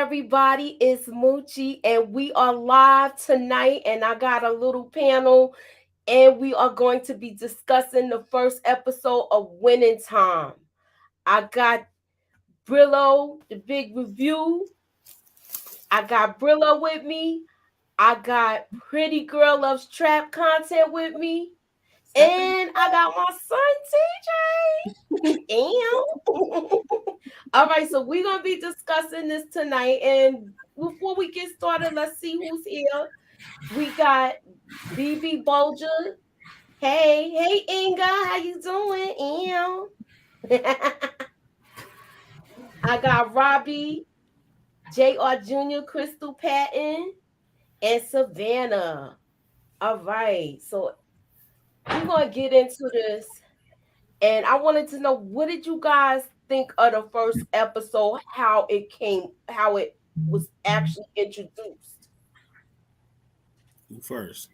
everybody? It's Moochie, and we are live tonight. And I got a little panel, and we are going to be discussing the first episode of Winning Time. I got Brillo, the big review. I got Brillo with me. I got Pretty Girl Loves Trap content with me. And I got my son TJ. And all right, so we're gonna be discussing this tonight. And before we get started, let's see who's here. We got BB Bolger. Hey Inga, how you doing? I got Robbie, JR Jr., Crystal Patton, and Savannah. All right, so we're gonna get into this. And I wanted to know, what did you guys think of the first episode, how it was actually introduced? Who first?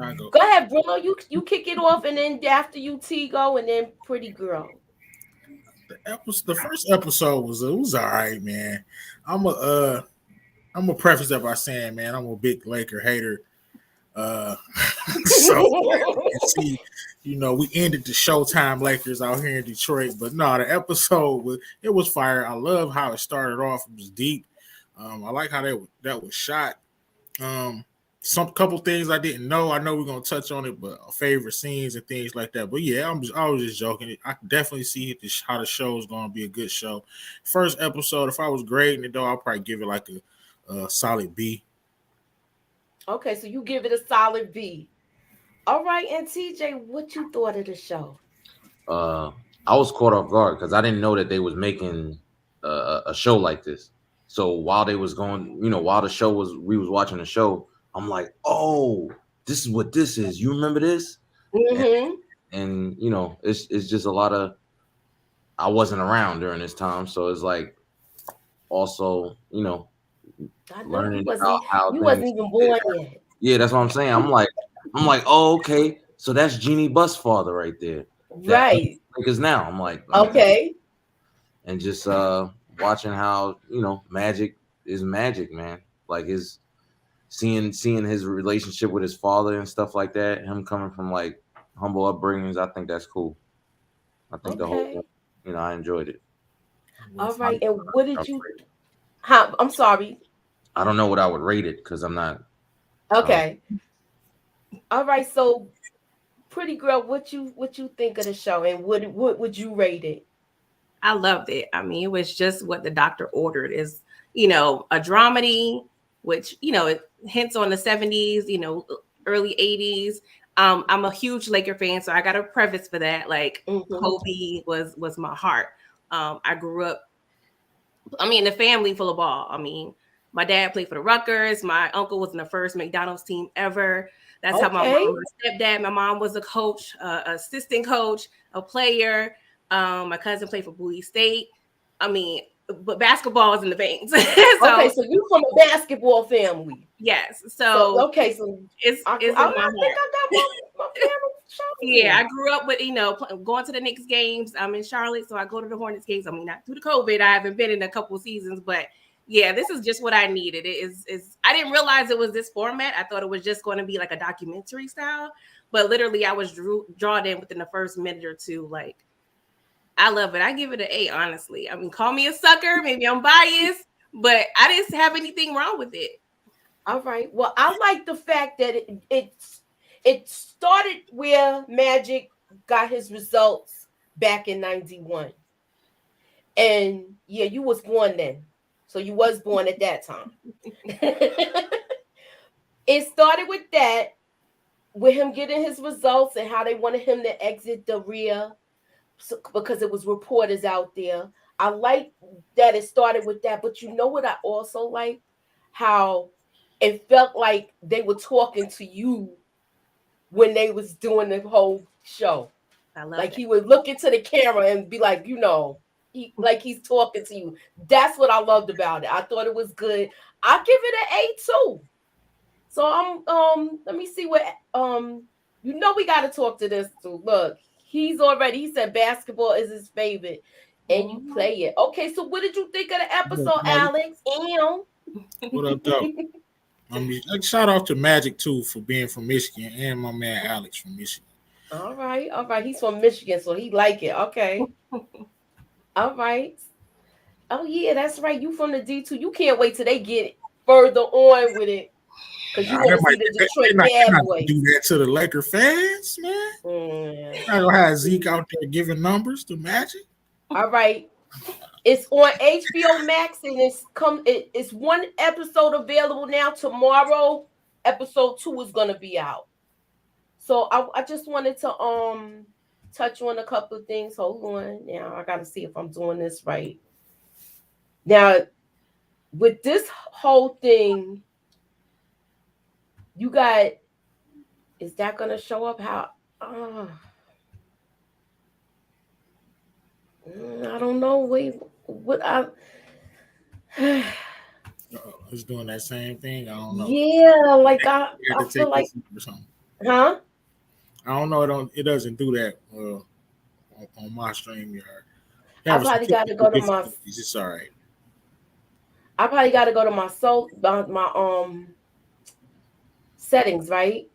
I go. Go ahead, Bruno. You kick it off, and then after you T go, and then Pretty Girl. The first episode was all right, man. I'm a uh I'm gonna preface that by saying, man, I'm a big Laker hater. Uh, so see, we ended the Showtime Lakers out here in Detroit, but no, the episode was fire. I love how it started off. It was deep. I like how that was shot. Some couple things I didn't know. I know we're gonna touch on it, but favorite scenes and things like that. But yeah, I was just joking. I can definitely see how the show is gonna be a good show. First episode, if I was grading it though, I'll probably give it like a solid B. Okay, so you give it a solid B. All right, and TJ, what you thought of the show? I was caught off guard because I didn't know that they was making a show like this. So while they was going, while we was watching the show, I'm like, oh, this is what this is. You remember this? Mm-hmm. And it's just a lot of. I wasn't around during this time, so it's like also, learning how you wasn't things. even born yet. Yeah, that's what I'm saying. I'm like, oh, okay. So that's Jeannie Buss' father right there. Right. Because now I'm like, okay. And just watching how magic is magic, man. Like seeing his relationship with his father and stuff like that. Him coming from like humble upbringings, I think that's cool. I think the whole thing, I enjoyed it. All right, and what did you? I'm sorry. I don't know what I would rate it because I'm not. Okay. All right, so Pretty Girl, what you think of the show, and what would you rate it? I loved it. I mean, it was just what the doctor ordered. Is a dramedy, which it hints on the 70s, early 80s. I'm a huge Laker fan, so I got a preface for that. Like Kobe was my heart. I grew up. The family full of ball. My dad played for the Rutgers. My uncle was in the first McDonald's team ever. That's how my mom, my stepdad, my mom was a coach, assistant coach, a player. My cousin played for Bowie State. But basketball is in the veins. So you from a basketball family? Yes. So it's in my heart. I got my family. Yeah, I grew up with going to the Knicks games. I'm in Charlotte, so I go to the Hornets games. Not due to COVID, I haven't been in a couple of seasons, but yeah, this is just what I needed. It is. I didn't realize it was this format. I thought it was just going to be like a documentary style, but literally, I was drawn in within the first minute or two. Like, I love it. I give it an 8, honestly. Call me a sucker. Maybe I'm biased, but I didn't have anything wrong with it. All right. Well, I like the fact that it started where Magic got his results back in 91. And yeah, you was born then. So you was born at that time. It started with that, with him getting his results and how they wanted him to exit the rear because it was reporters out there. I like that it started with that, but you know what I also like? How it felt like they were talking to you when they was doing the whole show. I love like he would look into the camera and be like, he's talking to you. That's what I loved about it. I thought it was good. I give it an 8 too. So I'm let me see what we got to talk to this too. Look, he said basketball is his favorite. and you play it. Okay, so what did you think of the episode, Alex? What up, though? Shout out to Magic too for being from Michigan, and my man Alex from Michigan. All right. He's from Michigan, so he like it. Okay. All right. Oh yeah, that's right. You from the D2. You can't wait till they get further on with it. Because you want to see the Detroit Bad Boys. Do that to the Laker fans, man. Not gonna have Zeke out there giving numbers to Magic. All right. It's on HBO Max, and it's one episode available now. Tomorrow, episode 2 is gonna be out. So I just wanted to touch on a couple of things. Hold on. Now I gotta see if I'm doing this right. Now, with this whole thing, you got, is that gonna show up how? I don't know. Wait, what it's doing that same thing. I don't know. Yeah, like I feel like, huh? I don't know. It doesn't do that on my StreamYard. I probably got to go to my. It's all right. I probably got to go to my settings, right?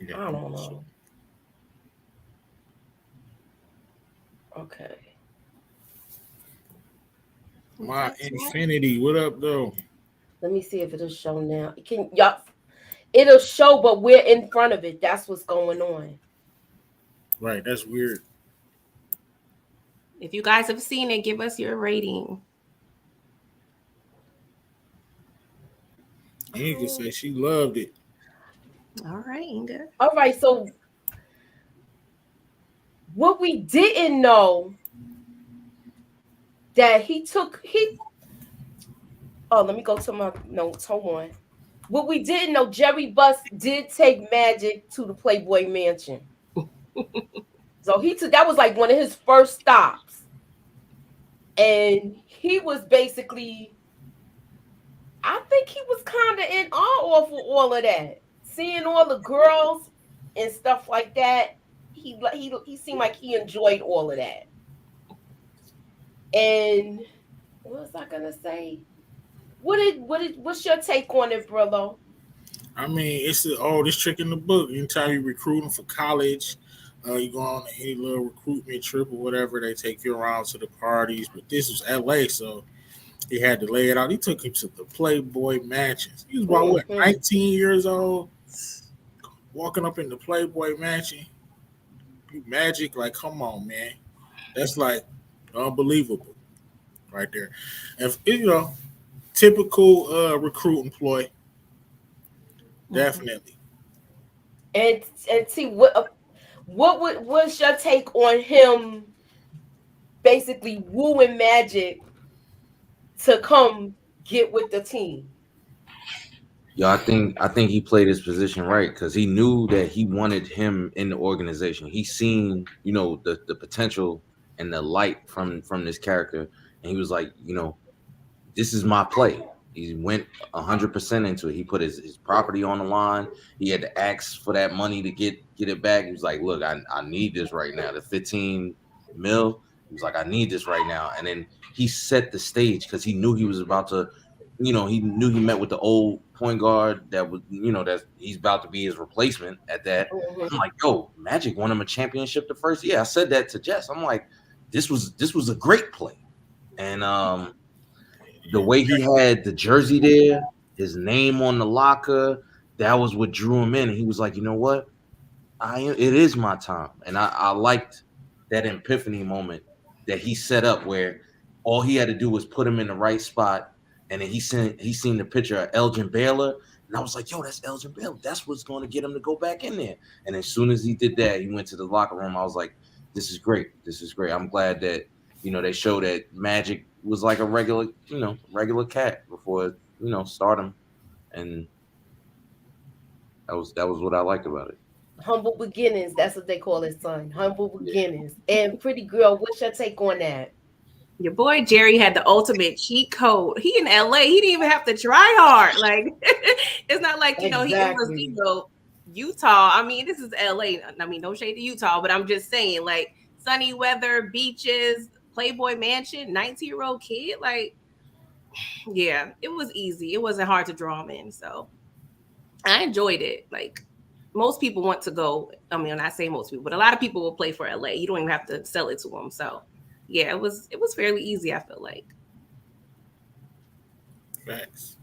Yeah, I don't know. Okay. My Infinity, what up though? Let me see if it'll show now. It'll show, but we're in front of it. That's what's going on. Right, that's weird. If you guys have seen it, give us your rating. Inga said she loved it. All right, Inga. All right, so what we didn't know that let me go to my notes. Hold on. What we didn't know, Jerry Buss did take Magic to the Playboy Mansion. So that was like one of his first stops. And he was basically, I think he was kind of in awe of all of that. Seeing all the girls and stuff like that, he seemed like he enjoyed all of that. And what was I gonna say? What's your take on it, Brillo? I mean, it's the oldest trick in the book. Anytime you recruit them for college, you go on any little recruitment trip or whatever, they take you around to the parties. But this was LA, so he had to lay it out. He took him to the Playboy Mansions. He was about 19 years old, walking up in the Playboy Mansion. Magic, like, come on, man. That's like unbelievable right there. If typical recruit employee. Definitely. And see what's your take on him basically wooing Magic to come get with the team? Yeah, I think he played his position right because he knew that he wanted him in the organization. He seen, the potential and the light from this character, and he was like, this is my play. He went 100% into it. He put his property on the line. He had to ask for that money to get it back. He was like, look, I need this right now. The 15 mil. He was like, I need this right now. And then he set the stage because he knew he was about to, he knew he met with the old point guard that was, that he's about to be his replacement at that. I'm like, yo, Magic won him a championship the first year. I said that to Jess. I'm like, this was a great play. And the way he had the jersey there, his name on the locker, that was what drew him in. And he was like, you know what? It is my time. And I liked that epiphany moment that he set up where all he had to do was put him in the right spot. And then he seen the picture of Elgin Baylor. And I was like, yo, that's Elgin Baylor. That's what's going to get him to go back in there. And as soon as he did that, he went to the locker room. I was like, this is great. This is great. I'm glad that, they show that Magic was like a regular cat before, stardom. And that was what I liked about it. Humble beginnings. That's what they call his son. Humble beginnings. And Pretty Girl, what's your take on that? Your boy Jerry had the ultimate cheat code. He in LA. He didn't even have to try hard. Like it's not like, exactly. He was, Utah. I mean, this is LA. I mean, no shade to Utah, but I'm just saying, like, sunny weather, beaches, Playboy Mansion, 19-year-old kid. Like, yeah, it was easy. It wasn't hard to draw him in. So I enjoyed it. Like, most people want to go. I mean, I say most people, but a lot of people will play for LA. You don't even have to sell it to them. So yeah, it was fairly easy, I feel like. Facts.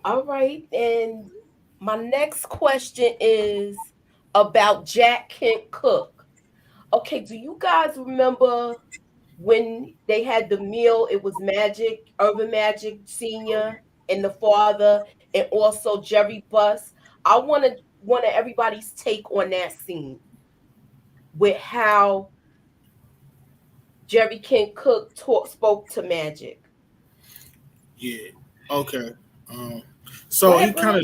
All right. And my next question is about Jack Kent Cook. Okay, do you guys remember when they had the meal? It was Magic, Urban Magic Sr. and the father, and also Jerry Buss. I wanted everybody's take on that scene with how Jerry Kent Cook spoke to Magic. Yeah. Okay. Um. Go So ahead, he kind of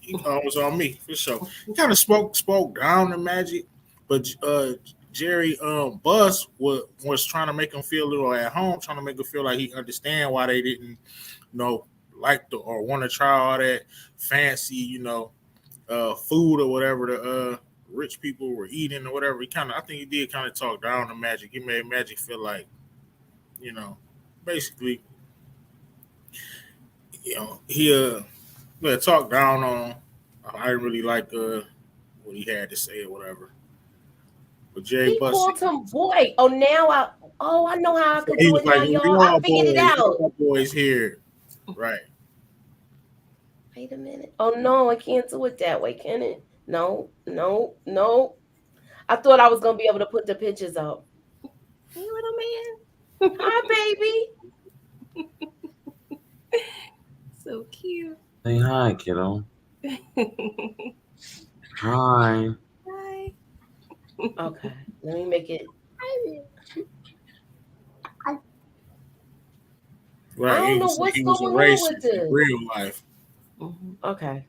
Brilliant. was on me for sure. He kind of spoke down to Magic, but Jerry Buss was trying to make him feel a little at home, trying to make him feel like he understand why they didn't, like the or want to try all that fancy, food or whatever the rich people were eating or whatever. I think he did kind of talk down to Magic. He made Magic feel like, you know, basically, he talked down on him. I didn't really like what he had to say or whatever. But Jerry He Buss, called him boy. I know how I could he do was it now, like, y'all. I figured it out. we all boys here, right? Wait a minute. Oh no, I can't do it that way, can it? No. I thought I was gonna be able to put the pictures up. Hey, little man. Hi, baby. So cute. Say hi, kiddo. Hi. Hi. Okay, let me make it. Right. I don't He know was, what's he was a going on with racist in this. real life. Okay.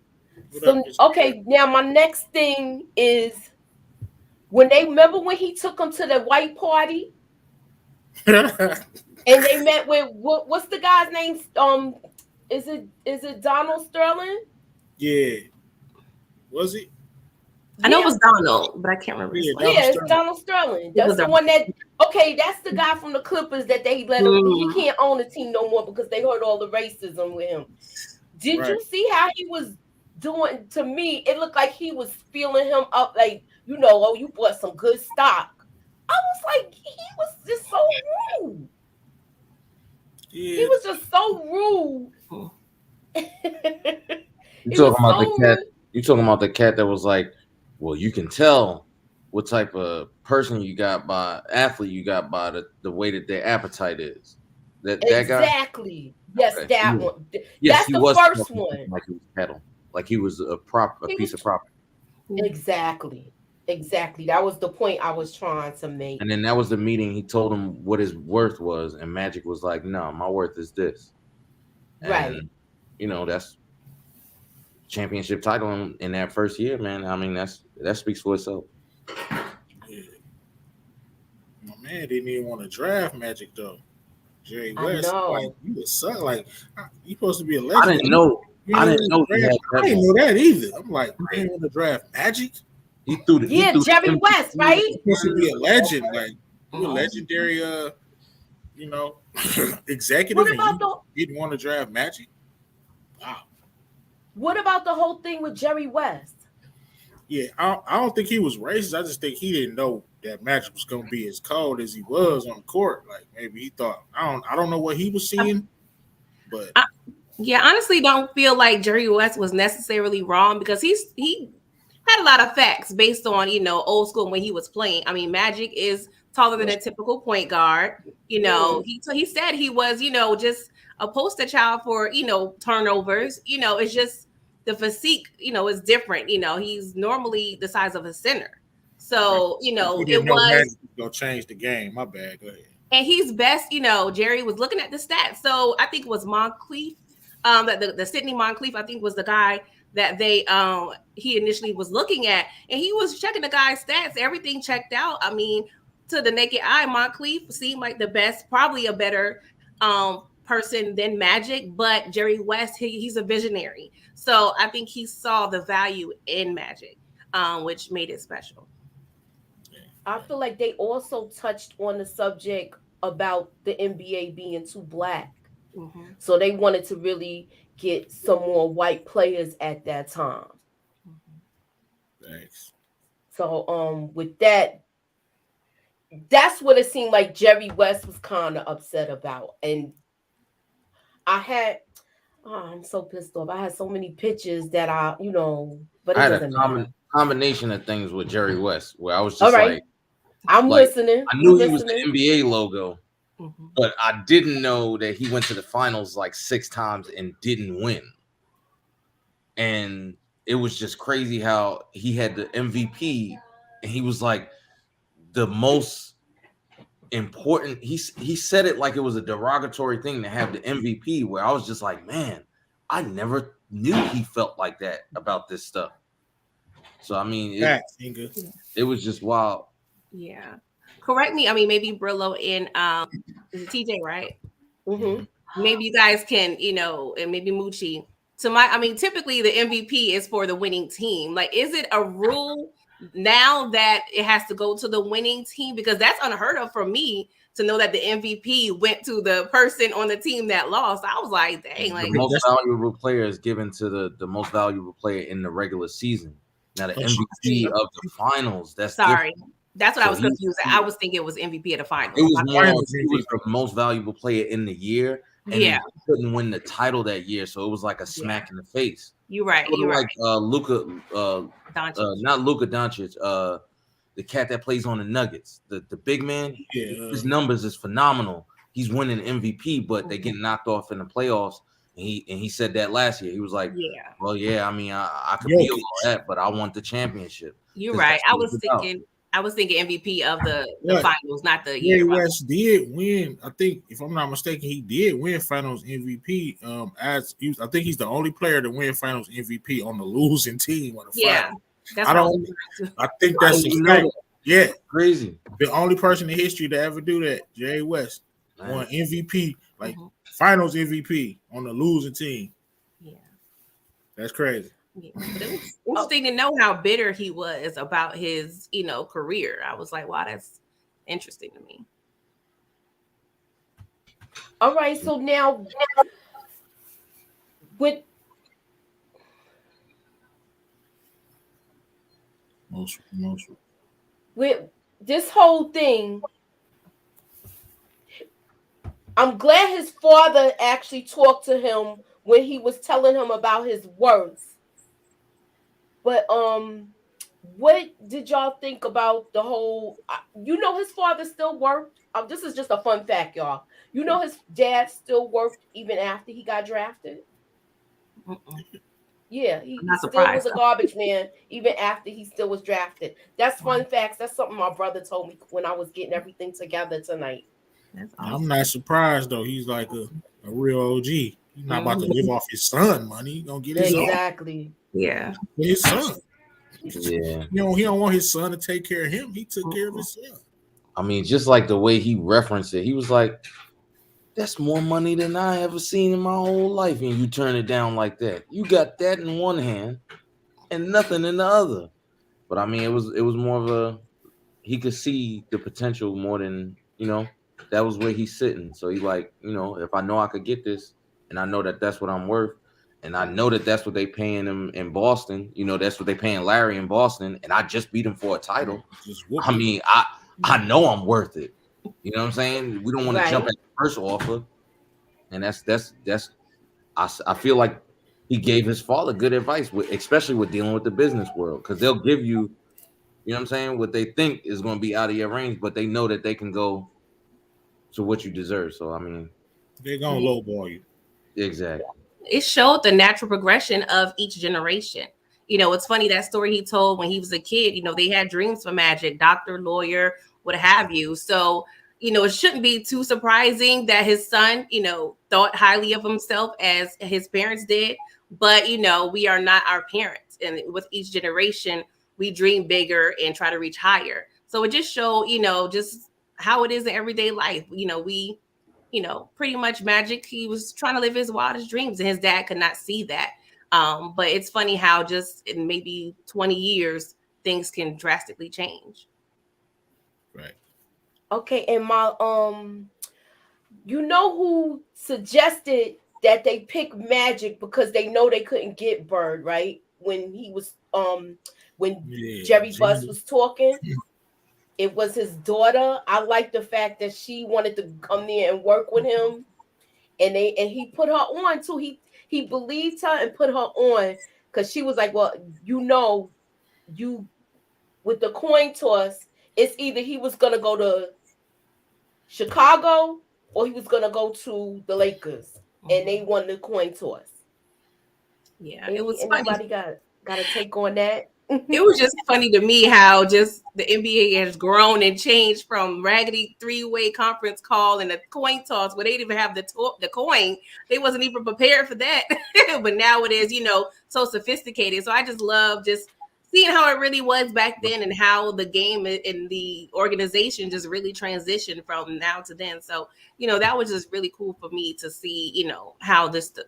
What So up, Mr. okay, now my next thing is when he took him to the white party and they met with what's the guy's name? Is it Donald Sterling? Yeah. Was it? I know it Yeah. was Donald, but I can't remember his Yeah, last Yeah, name. it's Donald Sterling. It was That's the one that. Okay, that's the guy from the Clippers that they let him. He can't own the team no more because they heard all the racism with him. Did Right. you see how he was doing? To me, it looked like he was feeling him up, like oh, you bought some good stock. I was like, he was just so rude. Yeah. He was just so rude. You He talking was about so the cat? rude. You talking about the cat that was like, well, you can tell what type of person you got by athlete you got by the way that their appetite is. That guy. Exactly. Yes, Okay. that one. Yes, That's he the was first talking one. like he was cattle, like he was a He piece was of property. exactly. That was the point I was trying to make. And then that was the meeting. He told him what his worth was, and Magic was like, "No, my worth is this." Right. And that's championship title in that first year, man. I mean, that speaks for itself. Yeah. My man didn't even want to draft Magic though. Jerry I West, know. like you a suck. Like you supposed to be a I legend. didn't know. You I ain't didn't know he draft- had I didn't that. know that either. I'm like, I didn't want to draft Magic. He threw the. Yeah, he threw Jerry the West, right? You're supposed to be a legend. Like you a Mhm. legendary executive, What and about you didn't want to draft Magic. Wow. What about the whole thing with Jerry West? Yeah, I don't think he was racist. I just think he didn't know that Magic was going to be as cold as he was on the court. Like maybe he thought I don't know what he was seeing, but Yeah, honestly, don't feel like Jerry West was necessarily wrong because he had a lot of facts based on old school when he was playing. I mean, Magic is taller than a typical point guard. He said he was just a poster child for turnovers. It's just the physique is different. He's normally the size of a center. So he it didn't know was. Magic was going to change the game. My bad. Go ahead. And he's best, Jerry was looking at the stats. So I think it was Moncrief, that the Sidney Moncrief, I think was the guy that he initially was looking at. And he was checking the guy's stats. Everything checked out. I mean, to the naked eye, Moncrief seemed like the best, probably a better person than Magic. But Jerry West, he's a visionary. So I think he saw the value in Magic, which made it special. I feel like they also touched on the subject about the NBA being too black. Mm-hmm. So they wanted to really get some more white players at that time. Thanks. So with that, that's what it seemed like Jerry West was kind of upset about. And I had I'm so pissed off. I had so many pictures that but I it had a doesn't matter. combination of things with Jerry West where I was All just right. like, I'm listening. I We knew he was the listening. NBA logo, Mm-hmm. but I didn't know that he went to the finals like 6 times and didn't win. And it was just crazy how he had the MVP and he was like the most important. He said it like it was a derogatory thing to have the MVP, where I was just like, man, I never knew he felt like that about this stuff. So I mean, Facts, Inga. it was just wild. Yeah. Correct me. I mean, maybe Brillo and is it TJ, right? Mm-hmm. Maybe you guys can, and maybe Moochie. Typically the MVP is for the winning team. Like, is it a rule now that it has to go to the winning team? Because that's unheard of for me to know that the MVP went to the person on the team that lost. I was like, dang, like The most valuable player is given to the most valuable player in the regular season. Now the MVP of the finals, that's sorry. different. That's what I was confused. I was thinking it was MVP of the finals. It was more he was the most valuable player in the year, and he couldn't win the title that year, so it was like a smack in the face. You're right. You're right. Luka, Doncic. not Luka Doncic, the cat that plays on the Nuggets, the big man. Yeah. His numbers is phenomenal. He's winning MVP, but they get knocked off in the playoffs. And he said that last year. He was like, well, yeah, I mean, I could be all that, but I want the championship. You're right. I was thinking MVP of the finals, not the year. year. West did win. I think, if I'm not mistaken, he did win Finals MVP. I think he's the only player to win Finals MVP on the losing team on the finals. I think that's a fact. Yeah, crazy. The only person in history to ever do that, Jerry West, won MVP, Finals MVP on the losing team. Yeah, that's crazy. Yeah. But it was interesting to know how bitter he was about his, career. I was like, wow, that's interesting to me. All right, so now with this whole thing, I'm glad his father actually talked to him when he was telling him about his worth. But what did y'all think about the whole? His father still worked. This is just a fun fact, y'all. His dad still worked even after he got drafted. Yeah, he still was a garbage man even after he still was drafted. That's fun facts. That's something my brother told me when I was getting everything together tonight. That's awesome. I'm not surprised though. He's like a real OG. He's not about to live off his son money. He's gonna get his exactly. Yeah, his son. Yeah, he don't want his son to take care of him. He took care of his son. I mean, just like the way he referenced it, he was like, "That's more money than I ever seen in my whole life." And you turn it down like that. You got that in one hand and nothing in the other. But I mean, it was more of he could see the potential more than that was where he's sitting. So he like, if I know I could get this, and I know that that's what I'm worth. And I know that that's what they paying him in Boston. That's what they paying Larry in Boston. And I just beat him for a title. I mean, I know I'm worth it. You know what I'm saying? We don't want to jump at the first offer. And I feel like he gave his father good advice, especially with dealing with the business world. Because they'll give you, what I'm saying, what they think is going to be out of your range, but they know that they can go to what you deserve. So, I mean, they're going to lowball you. Exactly. It showed the natural progression of each generation. It's funny, that story he told when he was a kid, they had dreams for Magic, doctor, lawyer, what have you. So, it shouldn't be too surprising that his son, thought highly of himself as his parents did. But, we are not our parents. And with each generation, we dream bigger and try to reach higher. So it just showed, just how it is in everyday life. We pretty much Magic, he was trying to live his wildest dreams and his dad could not see that. But it's funny how just in maybe 20 years, things can drastically change. Right. Okay, and my you know who suggested that they pick Magic because they know they couldn't get Bird, right? When he was when Yeah. Jerry Buss Gina. was talking, it was his daughter. I like the fact that she wanted to come there and work with him, and he put her on too. He believed her and put her on because she was like, well, you with the coin toss, it's either he was gonna go to Chicago or he was gonna go to the Lakers, and they won the coin toss. Yeah, it was funny. Anybody got a take on that? It was just funny to me how just the NBA has grown and changed from raggedy three-way conference call and a coin toss where they didn't even have the coin. They wasn't even prepared for that. But now it is, so sophisticated. So I just love just seeing how it really was back then and how the game and the organization just really transitioned from now to then. So, that was just really cool for me to see, how the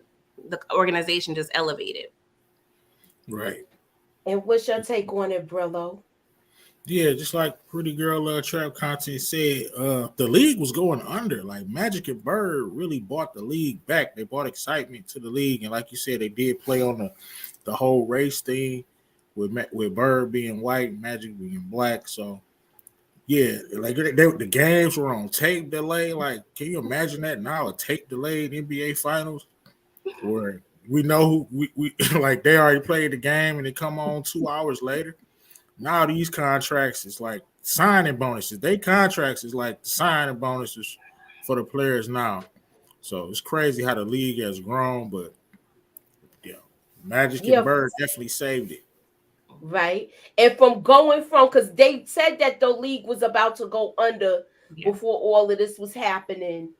organization just elevated. Right. And what's your take on it, Brillo? Yeah, just like Pretty Girl Trap Content said, the league was going under. Like Magic and Bird really brought the league back. They brought excitement to the league, and like you said, they did play on the whole race thing with Bird being white, Magic being black. So yeah, like the games were on tape delay. Like, can you imagine that now? A tape delayed NBA Finals, where we know who we like they already played the game and they come on 2 hours later. Now these contracts is like signing bonuses. They contracts is like signing bonuses for the players now. So it's crazy how the league has grown, but yeah, Magic and Bird definitely saved it. Right. And from because they said that the league was about to go under before all of this was happening.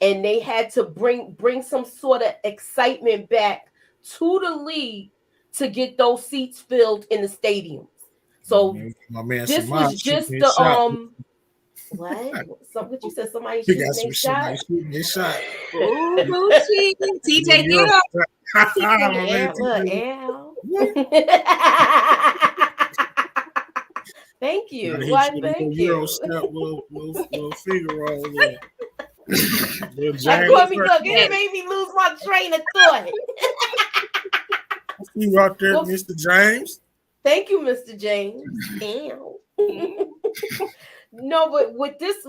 And they had to bring some sort of excitement back to the league to get those seats filled in the stadiums. So my man, this was just the what? So what you said? Somebody shooting their shot. Shooting their shot. Ooh, TJ, get up. Thank you. Why? Thank you. Little Figaro there. It made me lose my train of thought. You out there, Mr. James? Thank you, Mr. James. No, but with this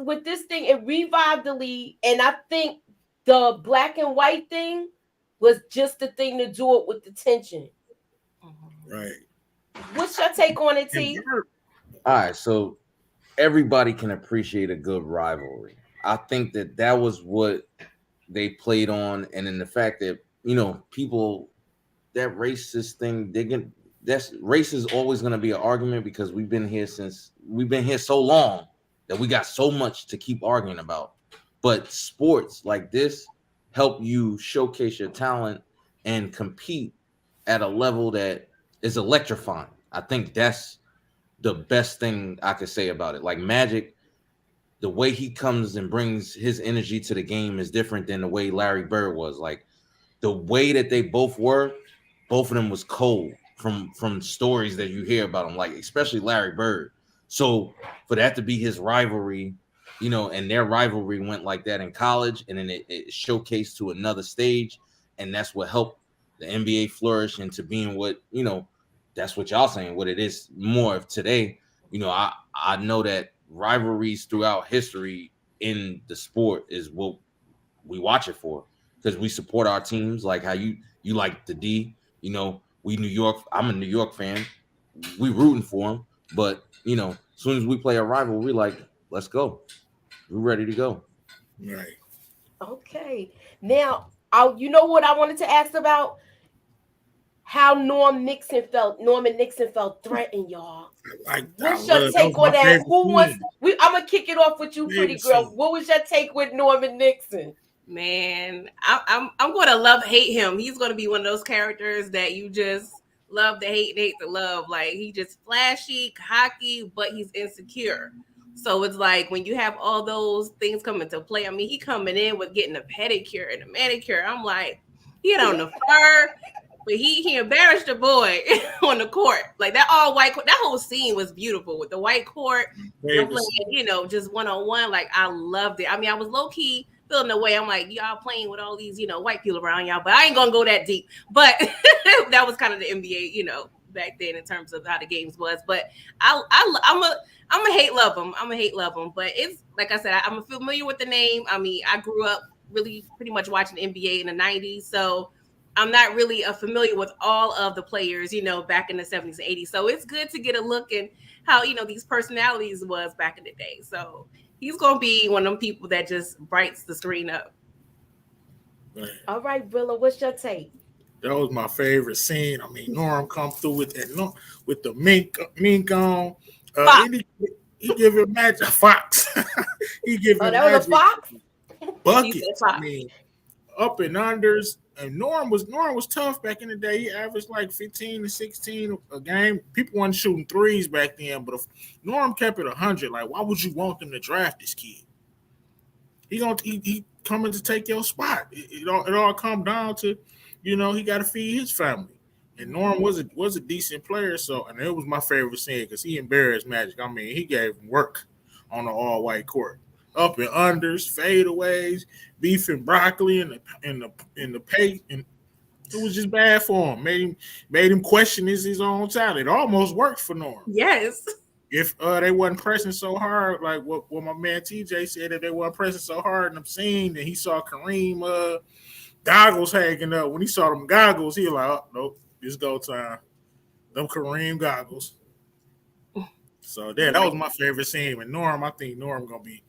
thing, it revived the league, and I think the black and white thing was just the thing to do it with the tension. Right. What's your take on it, T? All right, so everybody can appreciate a good rivalry. I think that was what they played on, and in the fact that people that racist thing, race is always going to be an argument because we've been here so long that we got so much to keep arguing about. But sports like this help you showcase your talent and compete at a level that is electrifying. I think that's the best thing I could say about it. Like Magic, the way he comes and brings his energy to the game is different than the way Larry Bird was. Like the way that they both were, both of them was cold from stories that you hear about them, like especially Larry Bird. So for that to be his rivalry, and their rivalry went like that in college, and then it showcased to another stage, and that's what helped the NBA flourish into being what, that's what y'all saying, what it is more of today. I know that rivalries throughout history in the sport is what we watch it for, because we support our teams, like how you like the D, we New York. I'm a New York fan. We rooting for him, but as soon as we play a rival, we like, let's go. We're ready to go. Right. Okay. Now, you know what I wanted to ask about? How Norman Nixon felt threatened, y'all. What's your take on that? I'm gonna kick it off with you, Pretty Girl. What was your take with Norman Nixon? Man, I'm going to hate him. He's going to be one of those characters that you just love to hate and hate to love. Like, he just flashy, cocky, but he's insecure. So it's like when you have all those things come into play. I mean, he coming in with getting a pedicure and a manicure. I'm like, he had on the fur. But he embarrassed the boy on the court. Like that all white that whole scene was beautiful with the white court. Them playing, just one-on-one. Like I loved it. I mean, I was low-key feeling the way. I'm like, y'all playing with all these, white people around y'all, but I ain't gonna go that deep. But that was kind of the NBA, back then in terms of how the games was. But I'm a hate love them. I'm a hate love them. But it's like I said, I'm familiar with the name. I mean, I grew up really pretty much watching NBA in the 90s, so I'm not really familiar with all of the players, back in the 70s and 80s. So it's good to get a look at how, these personalities was back in the day. So he's going to be one of them people that just brights the screen up. Man. All right, Willa, what's your take? That was my favorite scene. I mean, Norm come through with that, with the mink on. He give him magic fox. He give him that was a fox? Buckets. I mean, up and unders. And Norm was tough back in the day. He averaged like 15 to 16 a game. People weren't shooting threes back then, but if Norm kept it 100, like why would you want them to draft this kid? He coming to take your spot. It all come down to, he got to feed his family. And Norm was a decent player, and it was my favorite scene because he embarrassed Magic. I mean, he gave him work on the all white court. Up and unders, fadeaways, beef and broccoli in the paint, and it was just bad for him. Made him question his own talent. It almost worked for Norm. Yes. If they wasn't pressing so hard, like what my man TJ said, if they weren't pressing so hard in the scene, and he saw Kareem goggles hanging up. When he saw them goggles, he was like, oh, nope, it's go time. Them Kareem goggles. So that was my favorite scene. And Norm, I think Norm gonna be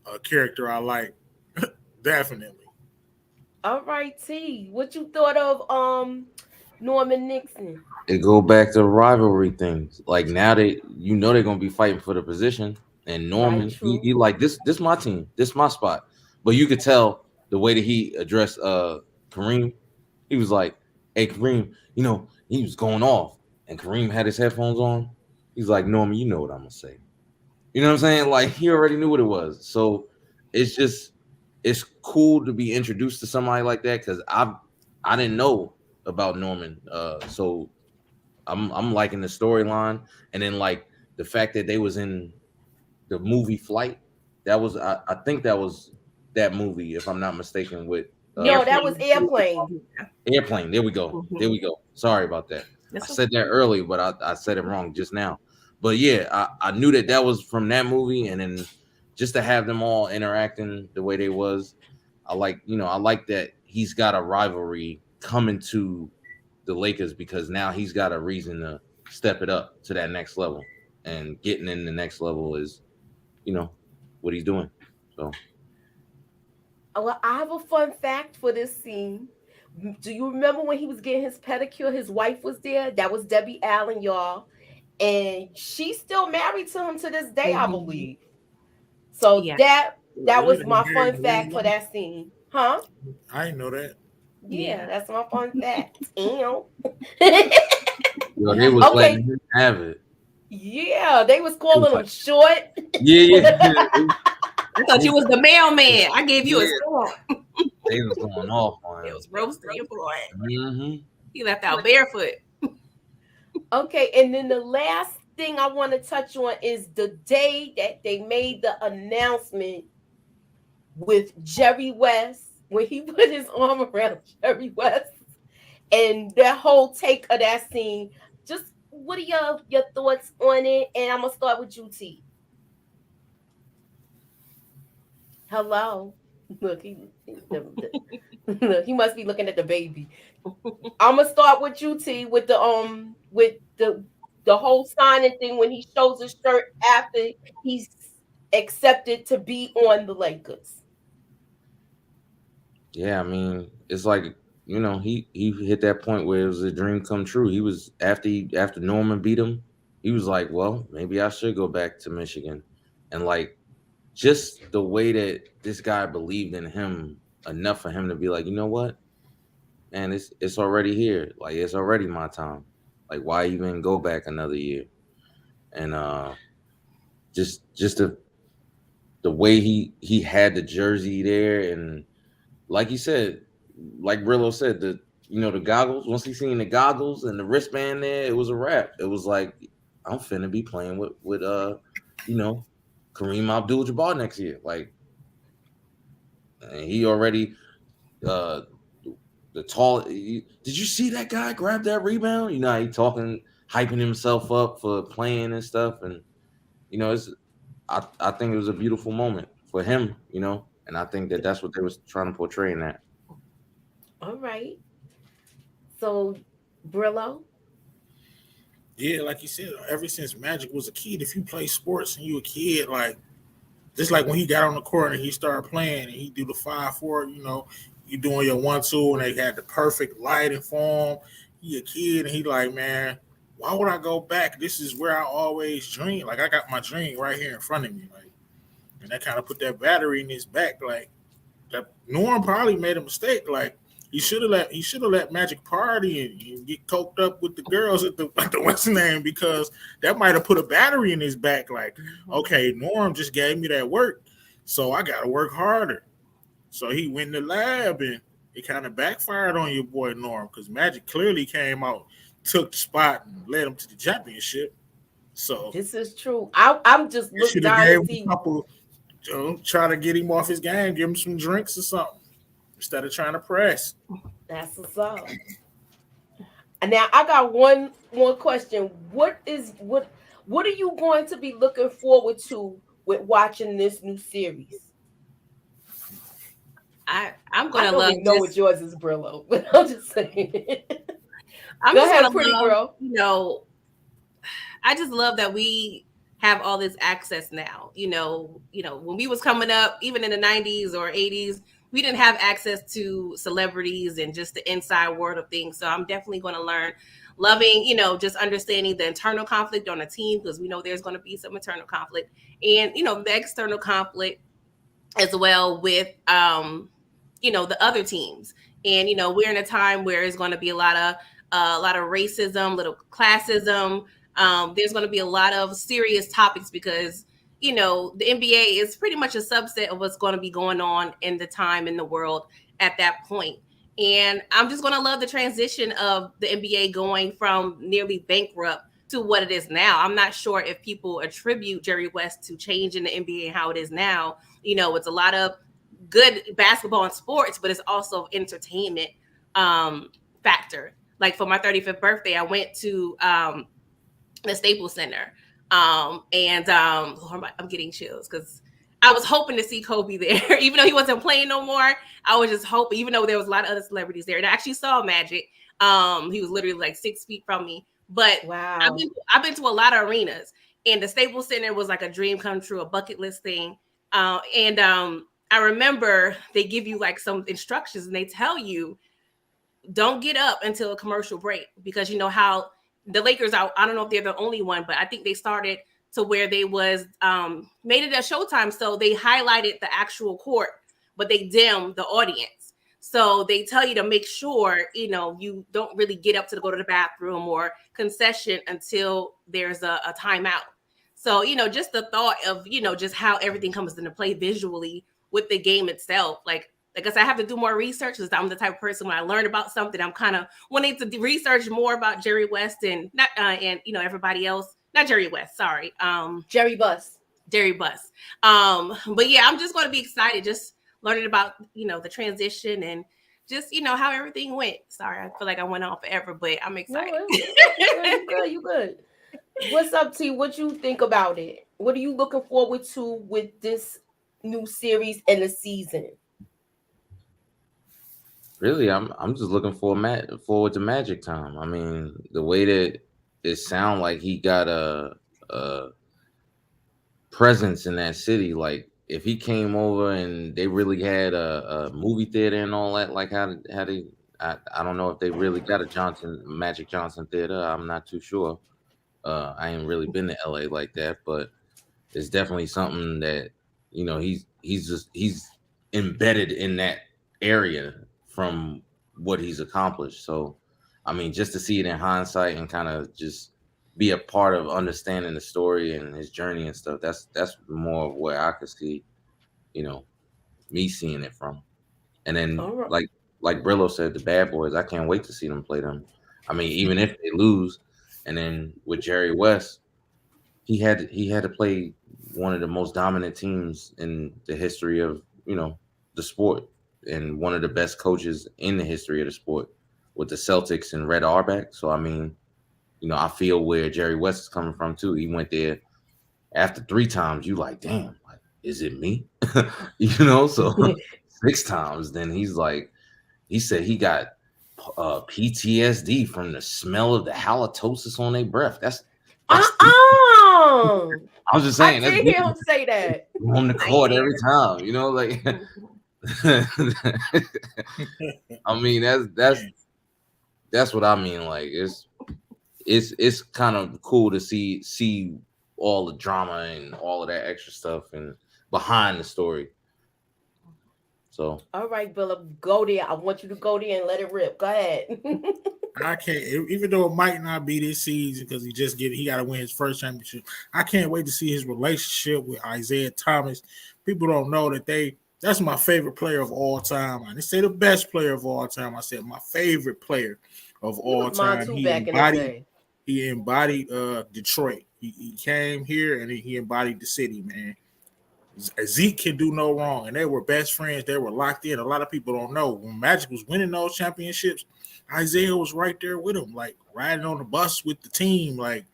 a character I like. Definitely. All right, T. What you thought of Norman Nixon? It go back to rivalry things. Like now they're gonna be fighting for the position. And Norman, he like this my team, this my spot. But you could tell the way that he addressed Kareem. He was like, hey Kareem, he was going off. And Kareem had his headphones on. He's like, Norman, you know what I'm gonna say. You know what I'm saying? Like he already knew what it was. So it's cool to be introduced to somebody like that because I didn't know about Norman. So I'm liking the storyline, and then like the fact that they was in the movie Flight. That was I think that was that movie, if I'm not mistaken. With no, that was Airplane. Airplane. There we go. Mm-hmm. There we go. Sorry about that. I said that earlier, but I said it wrong just now. But yeah, I knew that was from that movie, and then just to have them all interacting the way they was, I like that he's got a rivalry coming to the Lakers because now he's got a reason to step it up to that next level, and getting in the next level is, what he's doing. So, well, I have a fun fact for this scene. Do you remember when he was getting his pedicure? His wife was there. That was Debbie Allen, y'all. And she's still married to him to this day, I believe. So that was my fun fact for that scene. Huh? I didn't know that. Yeah, that's my fun fact. They was letting him have it. Yeah, they was calling him short. Yeah. I thought you was the mailman. I gave you a score. They was going off on him. It was roasting your boy. Mm-hmm. He left out barefoot. Okay, and then the last thing I want to touch on is the day that they made the announcement with Jerry West, when he put his arm around Jerry West, and that whole take of that scene. Just what are your thoughts on it? And I'm gonna start with you, T. Hello. Look, he must be looking at the baby. I'm gonna start with you, T, with the whole signing thing when he shows his shirt after he's accepted to be on the Lakers. Yeah, I mean, it's like, he hit that point where it was a dream come true. He was after Norman beat him, he was like, well, maybe I should go back to Michigan. And like just the way that this guy believed in him enough for him to be like, you know what? Man, it's already here. Like it's already my time. Like why even go back another year? And just the way he had the jersey there, and like he said, like Brillo said, the goggles, once he seen the goggles and the wristband there, it was a wrap. It was like, I'm finna be playing with Kareem Abdul-Jabbar next year. Like, and he already the tall. Did you see that guy grab that rebound? He talking, hyping himself up for playing and stuff, and I think it was a beautiful moment for him, and I think that that's what they was trying to portray in that. All right. So, Brillo. Yeah, like you said, ever since Magic was a kid, if you play sports and you a kid, like just like when he got on the court and he started playing and he do the 5-4, you doing your 1-2 and they had the perfect lighting for him. He a kid and he like, man, why would I go back? This is where I always dream. Like I got my dream right here in front of me. Like, and that kind of put that battery in his back. Like that Norm probably made a mistake. Like he should have let Magic party and get coked up with the girls at the what's the name, because that might have put a battery in his back. Like, okay, Norm just gave me that work, so I gotta work harder. So he went in the lab and it kind of backfired on your boy Norm, because Magic clearly came out, took the spot, and led him to the championship. So this is true. I'm just looking down to see. Try to get him off his game, give him some drinks or something instead of trying to press. That's what's up. And now I got one more question. What are you going to be looking forward to with watching this new series? I'm gonna know what yours is, Brillo, but I'm just saying. I'm Go just ahead, pretty girl. I just love that we have all this access now. When we was coming up, even in the 90s or 80s, we didn't have access to celebrities and just the inside world of things. So I'm definitely going to learn loving, just understanding the internal conflict on a team, because we know there's going to be some internal conflict, and, the external conflict as well with, the other teams. And, we're in a time where it's going to be a lot of racism, little classism. There's going to be a lot of serious topics because, the NBA is pretty much a subset of what's going to be going on in the time in the world at that point. And I'm just going to love the transition of the NBA going from nearly bankrupt to what it is now. I'm not sure if people attribute Jerry West to change in the NBA and how it is now. It's a lot of good basketball and sports, but it's also entertainment factor. Like for my 35th birthday, I went to the Staples Center. I'm getting chills because I was hoping to see Kobe there, even though he wasn't playing no more. I was just hoping, even though there was a lot of other celebrities there. And I actually saw Magic. He was literally like 6 feet from me. But wow, I've been to a lot of arenas, and the Staples Center was like a dream come true, a bucket list thing. I remember they give you like some instructions, and they tell you, don't get up until a commercial break, because you know how the Lakers, I don't know if they're the only one, but I think they started to where they was made it a Showtime. So they highlighted the actual court, but they dimmed the audience. So they tell you to make sure, you don't really get up to go to the bathroom or concession until there's a timeout. So, just the thought of, just how everything comes into play visually with the game itself. Like I said, I have to do more research because I'm the type of person when I learn about something, I'm kind of wanting to research more about Jerry West and not everybody else. Not Jerry West, sorry. Jerry Buss. But yeah, I'm just going to be excited, just learning about the transition and just how everything went. Sorry, I feel like I went on forever, but I'm excited. No, you good. What's up, T? What you think about it? What are you looking forward to with this new series and the season? Really, I'm just looking forward to Magic time. I mean, the way that it sound like he got a presence in that city. Like if he came over and they really had a movie theater and all that, like how they I don't know if they really got a Magic Johnson theater. I'm not too sure. I ain't really been to LA like that, but it's definitely something that he's embedded in that area from what he's accomplished. So, I mean, just to see it in hindsight and kind of just be a part of understanding the story and his journey and stuff, that's more of where I could see, me seeing it from. And then like like Brillo said, the bad boys. I can't wait to see them play them. I mean, even if they lose, and then with Jerry West, he had to play one of the most dominant teams in the history of the sport, and one of the best coaches in the history of the sport with the Celtics and Red Auerbach. So I mean, I feel where Jerry West is coming from too. He went there after 3 times. You like, damn, like, is it me? So 6 times. Then he's like, he said he got PTSD from the smell of the halitosis on their breath. That's I was just saying. I did hear him say that on the court every time. Like I mean, that's what I mean. Like it's kind of cool to see all the drama and all of that extra stuff and behind the story. So all right, Philip, go there. I want you to go there and let it rip. Go ahead. I can't, even though it might not be this season because he got to win his first championship. I can't wait to see his relationship with Isaiah Thomas. People don't know that's my favorite player of all time. I didn't say the best player of all time. I said my favorite player of all time. He embodied Detroit. He came here and he embodied the city, man. Zeke can do no wrong, and they were best friends. They were locked in. A lot of people don't know when Magic was winning those championships, Isaiah was right there with him, like riding on the bus with the team. Like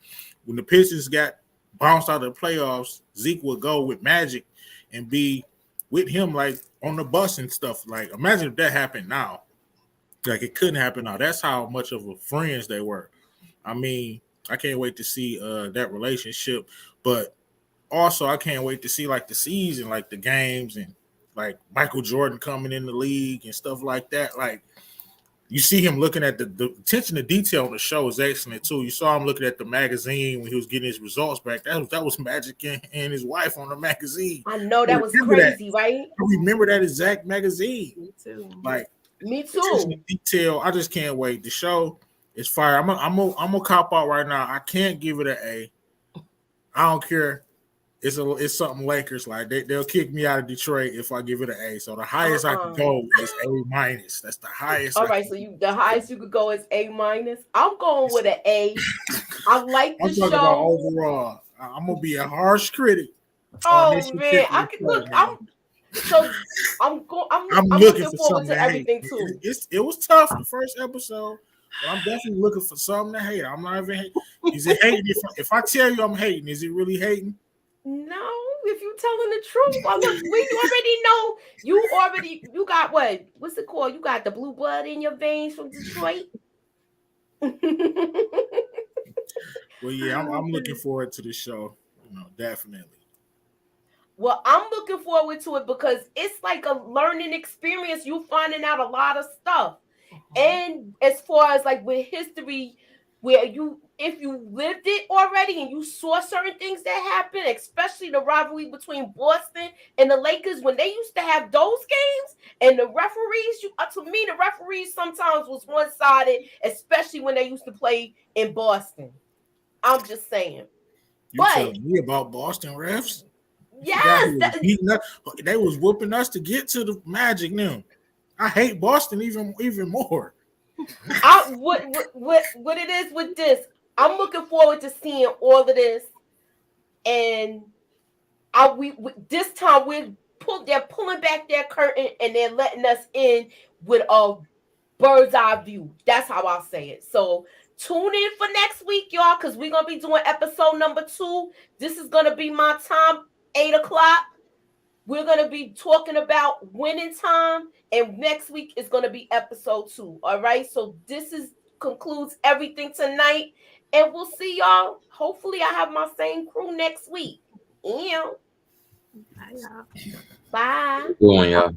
when the Pistons got bounced out of the playoffs, Zeke would go with Magic and be with him, like on the bus and stuff. Like imagine if that happened now. Like it couldn't happen now. That's how much of a friends they were. I mean, I can't wait to see that relationship, but also I can't wait to see like the season, like the games, and like Michael Jordan coming in the league and stuff like that. Like you see him looking at the attention to detail on the show is excellent too. You saw him looking at the magazine when he was getting his results back. That was Magic and his wife on the magazine. I know that was crazy, right? I remember that exact magazine. Me too. Like me too. Detail. I just can't wait. The show is fire. I'm gonna cop out right now. I can't give it an A. I don't care. It's something Lakers like. They'll kick me out of Detroit if I give it an A. So the highest I can go is A-. That's the highest. All right, so the highest you could go is A-. I'm going with an A. I like the show. About overall. I'm gonna be a harsh critic. Oh man, I could look. I'm looking forward to everything too. It was tough the first episode, but I'm definitely looking for something to hate. I'm not even hating. Is it hating? If I tell you I'm hating, is it really hating? No, if you telling the truth. Well, look, we already know you got what's it called? You got the blue blood in your veins from Detroit. Well, yeah, I'm looking forward to the show. Definitely. Well, I'm looking forward to it because it's like a learning experience. You finding out a lot of stuff. And as far as like with history, where if you lived it already and you saw certain things that happen, especially the rivalry between Boston and the Lakers when they used to have those games, and the referees, to me, the referees sometimes was one-sided, especially when they used to play in Boston. I'm just saying. You telling me about Boston refs? Yes, they was whooping us to get to the Magic now. I hate Boston even more. What it is with this, I'm looking forward to seeing all of this, and this time they're pulling back their curtain and they're letting us in with a bird's eye view. That's how I'll say it. So tune in for next week, y'all, because we're gonna be doing episode number 2. This is gonna be my time, 8:00. We're going to be talking about winning time, and next week is going to be episode 2. All right. So this concludes everything tonight, and we'll see y'all. Hopefully I have my same crew next week. Bye, y'all. Bye. Good one, y'all.